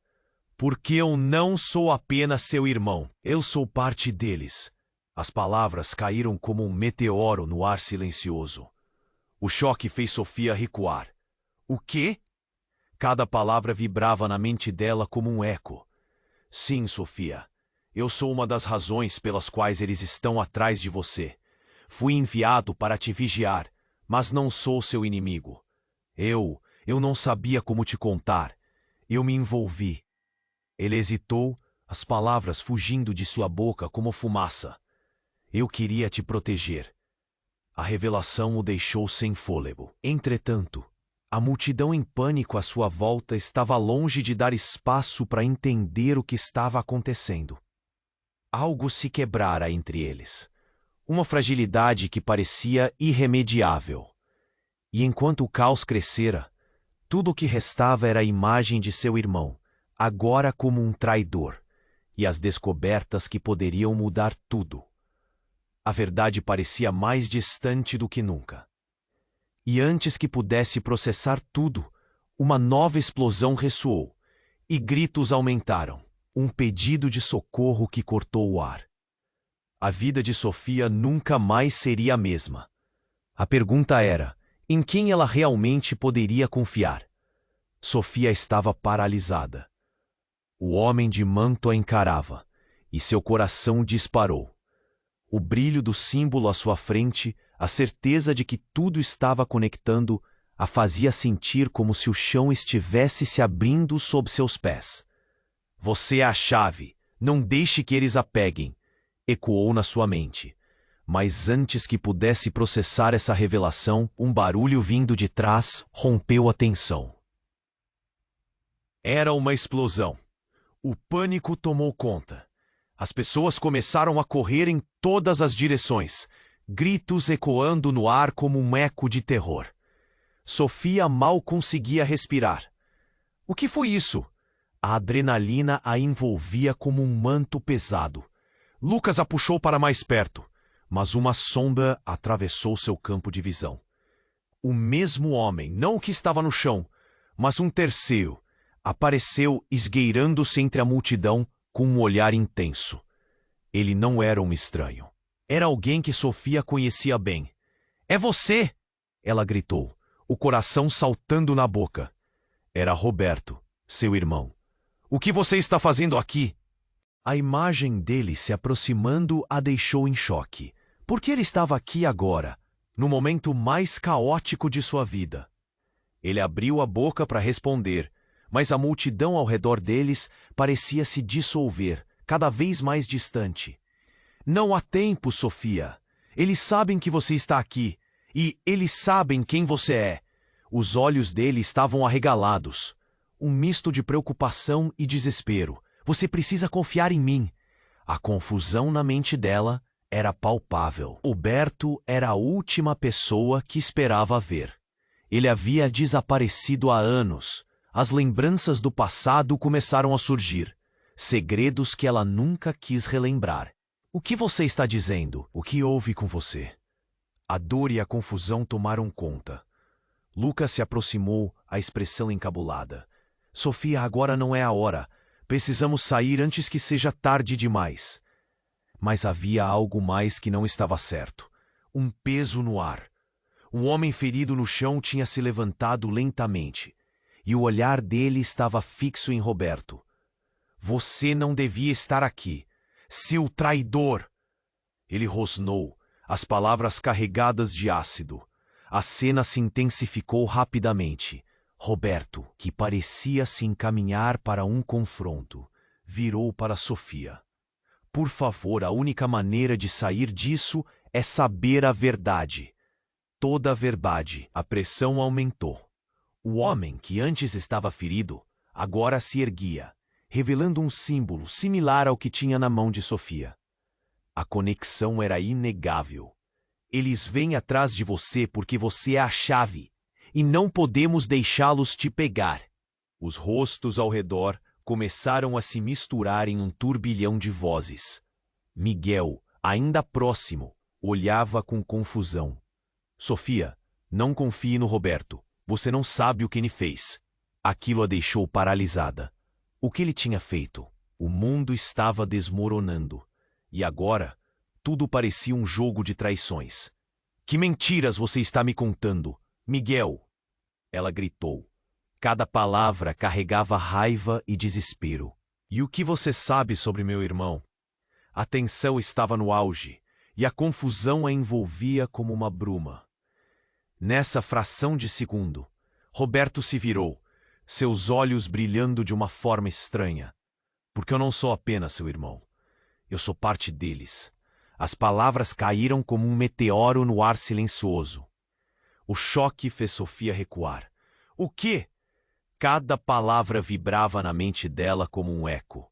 Porque eu não sou apenas seu irmão, eu sou parte deles. As palavras caíram como um meteoro no ar silencioso. O choque fez Sofia recuar. O quê? Cada palavra vibrava na mente dela como um eco. Sim, Sofia, eu sou uma das razões pelas quais eles estão atrás de você. Fui enviado para te vigiar, mas não sou seu inimigo. Eu não sabia como te contar. Eu me envolvi. Ele hesitou, as palavras fugindo de sua boca como fumaça. Eu queria te proteger. A revelação o deixou sem fôlego. Entretanto, a multidão em pânico à sua volta estava longe de dar espaço para entender o que estava acontecendo. Algo se quebrara entre eles. Uma fragilidade que parecia irremediável. E enquanto o caos crescera, tudo o que restava era a imagem de seu irmão, agora como um traidor, e as descobertas que poderiam mudar tudo. A verdade parecia mais distante do que nunca. E antes que pudesse processar tudo, uma nova explosão ressoou, e gritos aumentaram, um pedido de socorro que cortou o ar. A vida de Sofia nunca mais seria a mesma. A pergunta era, em quem ela realmente poderia confiar? Sofia estava paralisada. O homem de manto a encarava, e seu coração disparou. O brilho do símbolo à sua frente, a certeza de que tudo estava conectando, a fazia sentir como se o chão estivesse se abrindo sob seus pés. Você é a chave, não deixe que eles a peguem, ecoou na sua mente. Mas antes que pudesse processar essa revelação, um barulho vindo de trás rompeu a tensão. Era uma explosão. O pânico tomou conta. As pessoas começaram a correr em todas as direções, gritos ecoando no ar como um eco de terror. Sofia mal conseguia respirar. O que foi isso? A adrenalina a envolvia como um manto pesado. Lucas a puxou para mais perto, mas uma sombra atravessou seu campo de visão. O mesmo homem, não o que estava no chão, mas um terceiro, apareceu esgueirando-se entre a multidão com um olhar intenso. Ele não era um estranho. Era alguém que Sofia conhecia bem. "É você!" ela gritou, o coração saltando na boca. Era Roberto, seu irmão. "O que você está fazendo aqui?" A imagem dele se aproximando a deixou em choque. Por que ele estava aqui agora, no momento mais caótico de sua vida? Ele abriu a boca para responder, mas a multidão ao redor deles parecia se dissolver, cada vez mais distante. "Não há tempo, Sofia. Eles sabem que você está aqui, e eles sabem quem você é." Os olhos dele estavam arregalados. Um misto de preocupação e desespero. "Você precisa confiar em mim." A confusão na mente dela era palpável. Roberto era a última pessoa que esperava ver. Ele havia desaparecido há anos. As lembranças do passado começaram a surgir. Segredos que ela nunca quis relembrar. "O que você está dizendo? O que houve com você?" A dor e a confusão tomaram conta. Lucas se aproximou, a expressão encabulada. "Sofia, agora não é a hora. Precisamos sair antes que seja tarde demais." Mas havia algo mais que não estava certo. Um peso no ar. Um homem ferido no chão tinha se levantado lentamente, e o olhar dele estava fixo em Roberto. "Você não devia estar aqui, seu traidor!" Ele rosnou, as palavras carregadas de ácido. A cena se intensificou rapidamente. Roberto, que parecia se encaminhar para um confronto, virou para Sofia. "Por favor, a única maneira de sair disso é saber a verdade." Toda a verdade. A pressão aumentou. O homem, que antes estava ferido, agora se erguia, revelando um símbolo similar ao que tinha na mão de Sofia. A conexão era inegável. "Eles vêm atrás de você porque você é a chave, e não podemos deixá-los te pegar." Os rostos ao redor começaram a se misturar em um turbilhão de vozes. Miguel, ainda próximo, olhava com confusão. "Sofia, não confie no Roberto. Você não sabe o que ele fez." Aquilo a deixou paralisada. O que ele tinha feito? O mundo estava desmoronando. E agora, tudo parecia um jogo de traições. "Que mentiras você está me contando, Miguel?" Ela gritou. Cada palavra carregava raiva e desespero. "E o que você sabe sobre meu irmão?" A tensão estava no auge, e a confusão a envolvia como uma bruma. Nessa fração de segundo, Roberto se virou, seus olhos brilhando de uma forma estranha. "Porque eu não sou apenas seu irmão. Eu sou parte deles." As palavras caíram como um meteoro no ar silencioso. O choque fez Sofia recuar. "O quê?" Cada palavra vibrava na mente dela como um eco.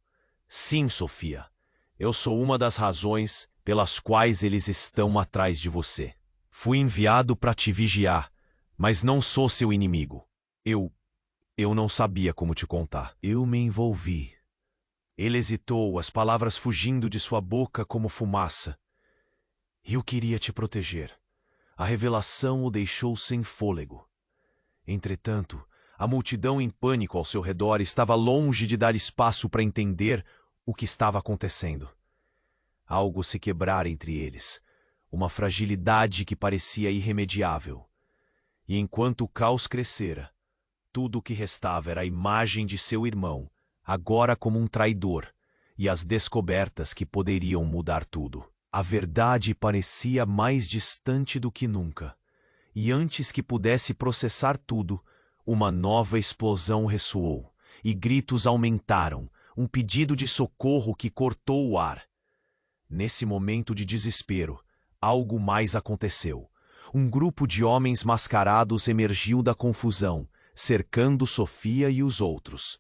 "Sim, Sofia. Eu sou uma das razões pelas quais eles estão atrás de você. Fui enviado para te vigiar, mas não sou seu inimigo. Eu não sabia como te contar. Eu me envolvi." Ele hesitou, as palavras fugindo de sua boca como fumaça. "Eu queria te proteger." A revelação o deixou sem fôlego. Entretanto, a multidão em pânico ao seu redor estava longe de dar espaço para entender o que estava acontecendo. Algo se quebrara entre eles, uma fragilidade que parecia irremediável. E enquanto o caos crescera, tudo o que restava era a imagem de seu irmão, agora como um traidor, e as descobertas que poderiam mudar tudo. A verdade parecia mais distante do que nunca, e antes que pudesse processar tudo, uma nova explosão ressoou, e gritos aumentaram, um pedido de socorro que cortou o ar. Nesse momento de desespero, algo mais aconteceu. Um grupo de homens mascarados emergiu da confusão, cercando Sofia e os outros.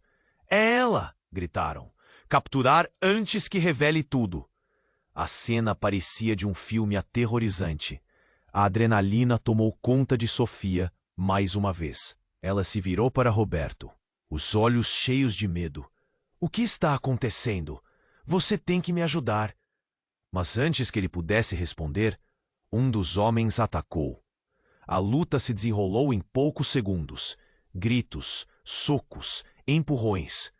"É ela!" gritaram. "Capturar antes que revele tudo." A cena parecia de um filme aterrorizante. A adrenalina tomou conta de Sofia mais uma vez. Ela se virou para Roberto, os olhos cheios de medo. "O que está acontecendo? Você tem que me ajudar." Mas antes que ele pudesse responder, um dos homens atacou. A luta se desenrolou em poucos segundos. Gritos, socos, empurrões.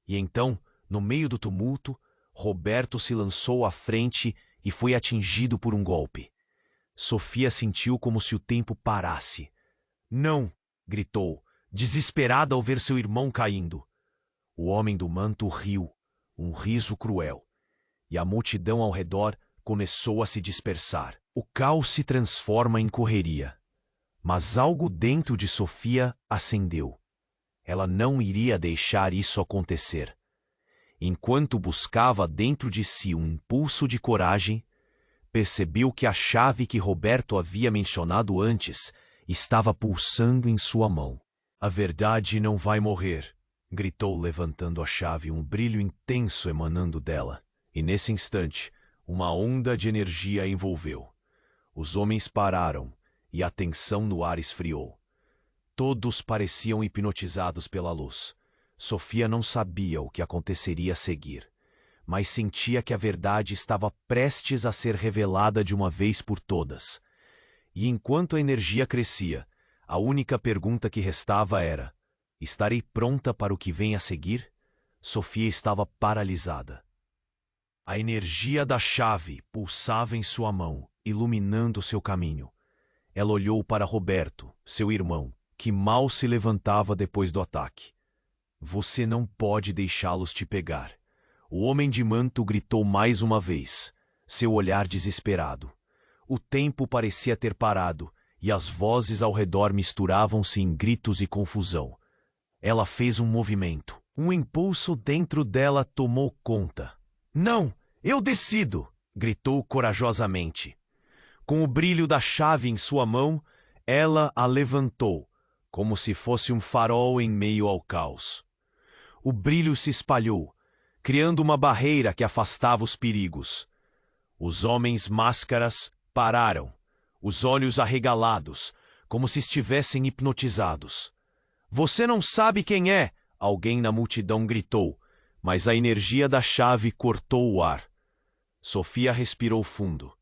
E então, no meio do tumulto, Roberto se lançou à frente e foi atingido por um golpe. Sofia sentiu como se o tempo parasse. "Não!" gritou, desesperada ao ver seu irmão caindo. O homem do manto riu, um riso cruel, e a multidão ao redor começou a se dispersar. O caos se transforma em correria. Mas algo dentro de Sofia acendeu. Ela não iria deixar isso acontecer. Enquanto buscava dentro de si um impulso de coragem, percebeu que a chave que Roberto havia mencionado antes estava pulsando em sua mão. "A verdade não vai morrer", gritou levantando a chave, um brilho intenso emanando dela. E nesse instante, uma onda de energia a envolveu. Os homens pararam e a tensão no ar esfriou. Todos pareciam hipnotizados pela luz. Sofia não sabia o que aconteceria a seguir, mas sentia que a verdade estava prestes a ser revelada de uma vez por todas. E enquanto a energia crescia, a única pergunta que restava era: estarei pronta para o que vem a seguir? Sofia estava paralisada. A energia da chave pulsava em sua mão, iluminando seu caminho. Ela olhou para Roberto, seu irmão, que mal se levantava depois do ataque. "Você não pode deixá-los te pegar." O homem de manto gritou mais uma vez, seu olhar desesperado. O tempo parecia ter parado, e as vozes ao redor misturavam-se em gritos e confusão. Ela fez um movimento. Um impulso dentro dela tomou conta. "Não, eu decido!" gritou corajosamente. Com o brilho da chave em sua mão, ela a levantou, como se fosse um farol em meio ao caos. O brilho se espalhou, criando uma barreira que afastava os perigos. Os homens máscaras pararam, os olhos arregalados, como se estivessem hipnotizados. "Você não sabe quem é!" alguém na multidão gritou, mas a energia da chave cortou o ar. Sofia respirou fundo.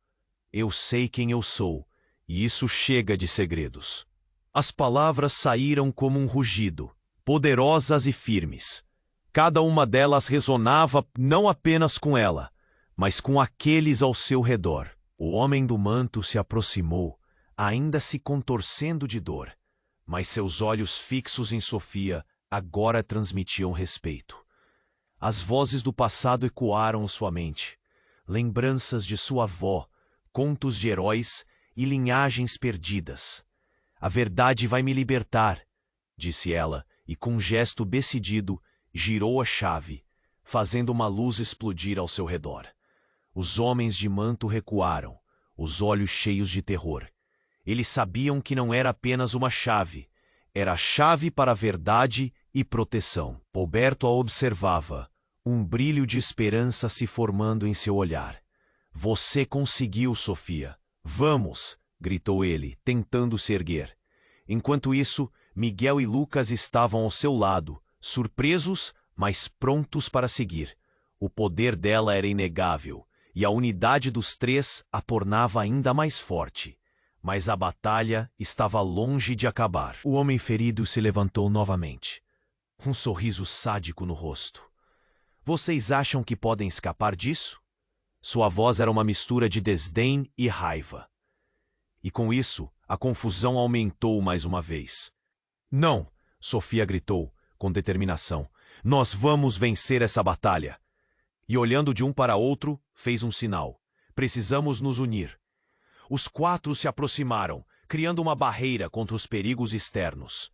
"Eu sei quem eu sou, e isso chega de segredos." As palavras saíram como um rugido, poderosas e firmes. Cada uma delas ressonava não apenas com ela, mas com aqueles ao seu redor. O homem do manto se aproximou, ainda se contorcendo de dor, mas seus olhos fixos em Sofia agora transmitiam respeito. As vozes do passado ecoaram sua mente, lembranças de sua avó, contos de heróis e linhagens perdidas. "A verdade vai me libertar", disse ela, e com um gesto decidido, girou a chave, fazendo uma luz explodir ao seu redor. Os homens de manto recuaram, os olhos cheios de terror. Eles sabiam que não era apenas uma chave, era a chave para a verdade e proteção. Roberto a observava, um brilho de esperança se formando em seu olhar. "Você conseguiu, Sofia. Vamos!" gritou ele, tentando se erguer. Enquanto isso, Miguel e Lucas estavam ao seu lado, surpresos, mas prontos para seguir. O poder dela era inegável, e a unidade dos três a tornava ainda mais forte. Mas a batalha estava longe de acabar. O homem ferido se levantou novamente, um sorriso sádico no rosto. "Vocês acham que podem escapar disso?" Sua voz era uma mistura de desdém e raiva. E com isso, a confusão aumentou mais uma vez. "Não!" Sofia gritou, com determinação. "Nós vamos vencer essa batalha!" E olhando de um para outro, fez um sinal. "Precisamos nos unir." Os quatro se aproximaram, criando uma barreira contra os perigos externos.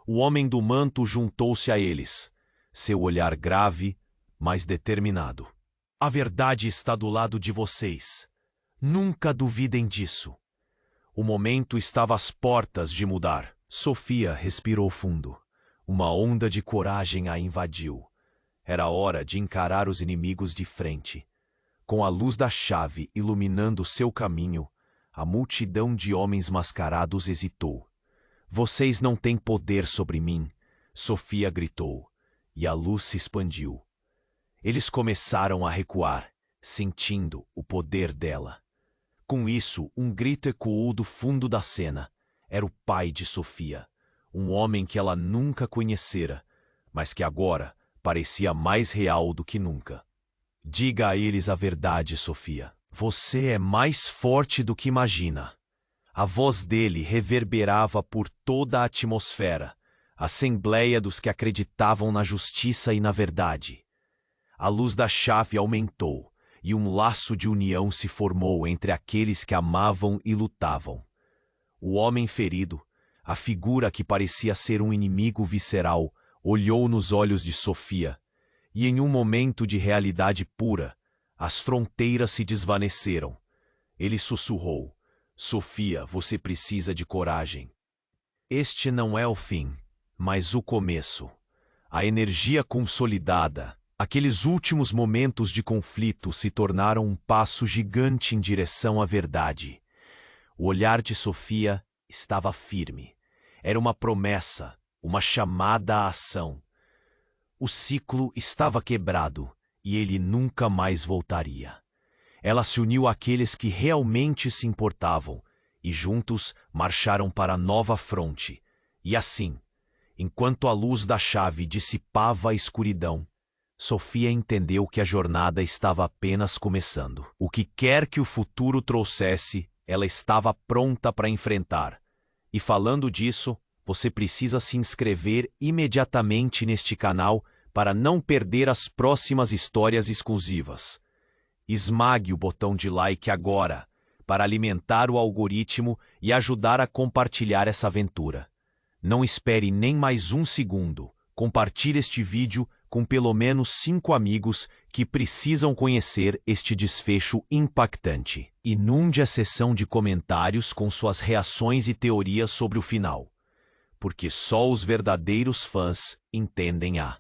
O homem do manto juntou-se a eles, seu olhar grave, mas determinado. "A verdade está do lado de vocês. Nunca duvidem disso." O momento estava às portas de mudar. Sofia respirou fundo. Uma onda de coragem a invadiu. Era hora de encarar os inimigos de frente. Com a luz da chave iluminando seu caminho, a multidão de homens mascarados hesitou. "Vocês não têm poder sobre mim", Sofia gritou, e a luz se expandiu. Eles começaram a recuar, sentindo o poder dela. Com isso, um grito ecoou do fundo da cena. Era o pai de Sofia, um homem que ela nunca conhecera, mas que agora parecia mais real do que nunca. Diga a eles a verdade, Sofia. Você é mais forte do que imagina. A voz dele reverberava por toda a atmosfera, a assembleia dos que acreditavam na justiça e na verdade. A luz da chave aumentou, e um laço de união se formou entre aqueles que amavam e lutavam. O homem ferido, a figura que parecia ser um inimigo visceral, olhou nos olhos de Sofia, e em um momento de realidade pura, as fronteiras se desvaneceram. Ele sussurrou: Sofia, você precisa de coragem. Este não é o fim, mas o começo. A energia consolidada, aqueles últimos momentos de conflito se tornaram um passo gigante em direção à verdade. O olhar de Sofia estava firme. Era uma promessa, uma chamada à ação. O ciclo estava quebrado e ele nunca mais voltaria. Ela se uniu àqueles que realmente se importavam e juntos marcharam para a nova fronte. E assim, enquanto a luz da chave dissipava a escuridão, Sofia entendeu que a jornada estava apenas começando. O que quer que o futuro trouxesse, ela estava pronta para enfrentar. E falando disso, você precisa se inscrever imediatamente neste canal para não perder as próximas histórias exclusivas. Esmague o botão de like agora para alimentar o algoritmo e ajudar a compartilhar essa aventura. Não espere nem mais um segundo. Compartilhe este vídeo com pelo menos 5 amigos que precisam conhecer este desfecho impactante. Inunde a seção de comentários com suas reações e teorias sobre o final, porque só os verdadeiros fãs entendem a